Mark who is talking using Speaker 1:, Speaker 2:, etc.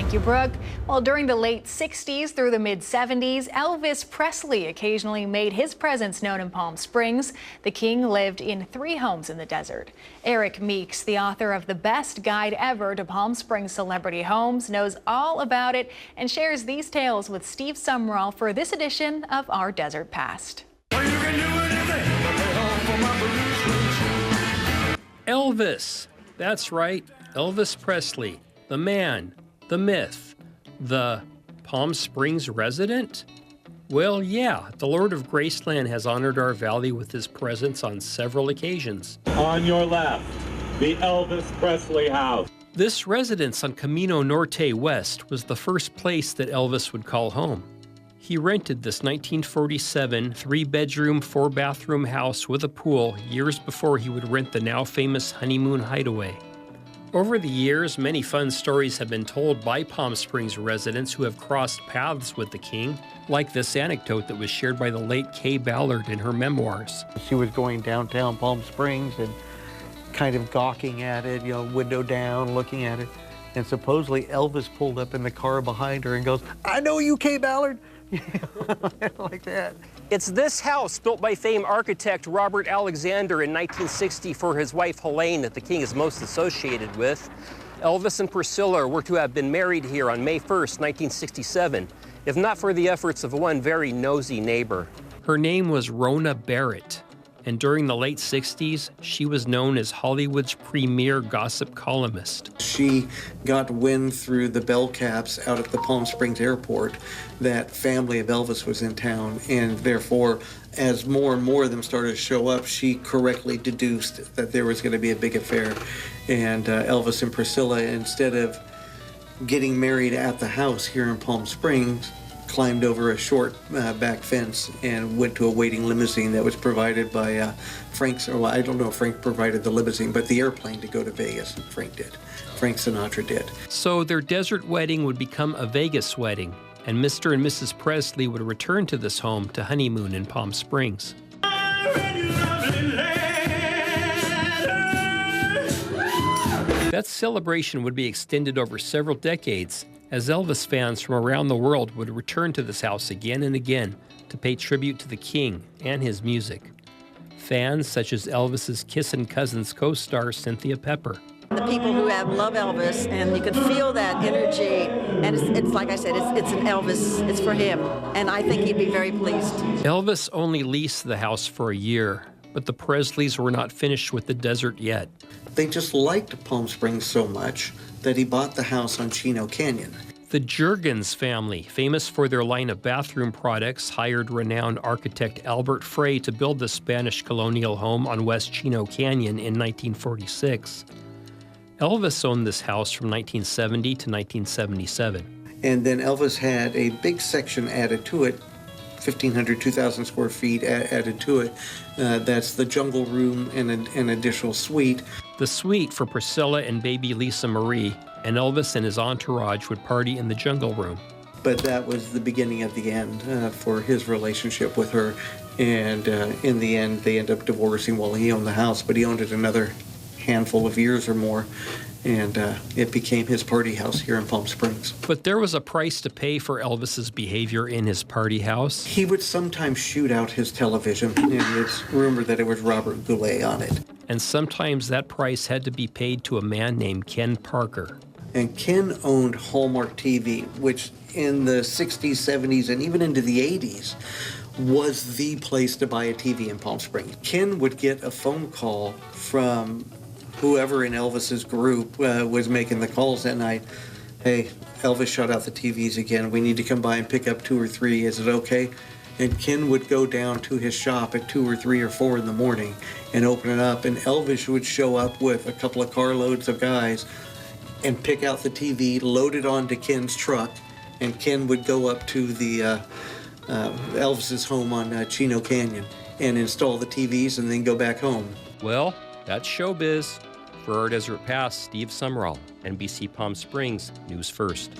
Speaker 1: Thank you, Brooke. Well, during the late 60s through the mid-70s, Elvis Presley occasionally made his presence known in Palm Springs. The king lived in 3 homes in the desert. Eric Meeks, the author of The Best Guide Ever to Palm Springs Celebrity Homes, knows all about it and shares these tales with Steve Sumrall for this edition of Our Desert Past.
Speaker 2: Elvis. That's right, Elvis Presley, the man, the myth, the Palm Springs resident? Well, yeah, the Lord of Graceland has honored our valley with his presence on several occasions.
Speaker 3: On your left, the Elvis Presley house.
Speaker 2: This residence on Camino Norte West was the first place that Elvis would call home. He rented this 1947 3-bedroom, 4-bathroom house with a pool years before he would rent the now famous Honeymoon Hideaway. Over the years, many fun stories have been told by Palm Springs residents who have crossed paths with the king, like this anecdote that was shared by the late Kay Ballard in her memoirs.
Speaker 4: She was going downtown Palm Springs and kind of gawking at it, window down, looking at it. And supposedly Elvis pulled up in the car behind her and goes, "I know you, Kay Ballard." Like that.
Speaker 5: It's this house built by famed architect Robert Alexander in 1960 for his wife Helene that the king is most associated with. Elvis and Priscilla were to have been married here on May 1st, 1967, if not for the efforts of one very nosy neighbor.
Speaker 2: Her name was Rona Barrett, and during the late 60s, she was known as Hollywood's premier gossip columnist.
Speaker 4: She got wind through the bell caps out at the Palm Springs airport that family of Elvis was in town, and therefore, as more and more of them started to show up, she correctly deduced that there was going to be a big affair. And Elvis and Priscilla, instead of getting married at the house here in Palm Springs, climbed over a short back fence and went to a waiting limousine that was provided by Frank's. Well, I don't know if Frank provided the limousine, but the airplane to go to Vegas, Frank did. Frank Sinatra did.
Speaker 2: So their desert wedding would become a Vegas wedding, and Mr. and Mrs. Presley would return to this home to honeymoon in Palm Springs. That celebration would be extended over several decades, as Elvis fans from around the world would return to this house again and again to pay tribute to the king and his music. Fans such as Elvis's Kissin' Cousins co-star Cynthia Pepper.
Speaker 6: The people who love Elvis, and you can feel that energy, and it's like I said, it's an Elvis, it's for him, and I think he'd be very pleased.
Speaker 2: Elvis only leased the house for a year, but the Presleys were not finished with the desert yet.
Speaker 4: They just liked Palm Springs so much that he bought the house on Chino Canyon.
Speaker 2: The Juergens family, famous for their line of bathroom products, hired renowned architect Albert Frey to build the Spanish colonial home on West Chino Canyon in 1946. Elvis owned this house from 1970 to 1977.
Speaker 4: And then Elvis had a big section added to it, 1,500, 2,000 square feet added to it. That's the jungle room and an additional suite.
Speaker 2: The suite for Priscilla and baby Lisa Marie, and Elvis and his entourage would party in the jungle room.
Speaker 4: But that was the beginning of the end for his relationship with her. And in the end, they ended up divorcing while he owned the house, but he owned it another handful of years or more. And it became his party house here in Palm Springs.
Speaker 2: But there was a price to pay for Elvis's behavior in his party house.
Speaker 4: He would sometimes shoot out his television, and it's rumored that it was Robert Goulet on it.
Speaker 2: And sometimes that price had to be paid to a man named Ken Parker.
Speaker 4: And Ken owned Hallmark TV, which in the 60s, 70s, and even into the 80s was the place to buy a TV in Palm Springs. Ken would get a phone call from whoever in Elvis's group was making the calls that night. "Hey, Elvis shut out the TVs again. We need to come by and pick up 2 or 3. Is it okay?" And Ken would go down to his shop at 2 or 3 or 4 in the morning and open it up. And Elvis would show up with a couple of carloads of guys and pick out the TV, load it onto Ken's truck, and Ken would go up to the Elvis's home on Chino Canyon and install the TVs and then go back home.
Speaker 2: Well, that's showbiz. For Our Desert Past, Steve Sumrall, NBC Palm Springs, News First.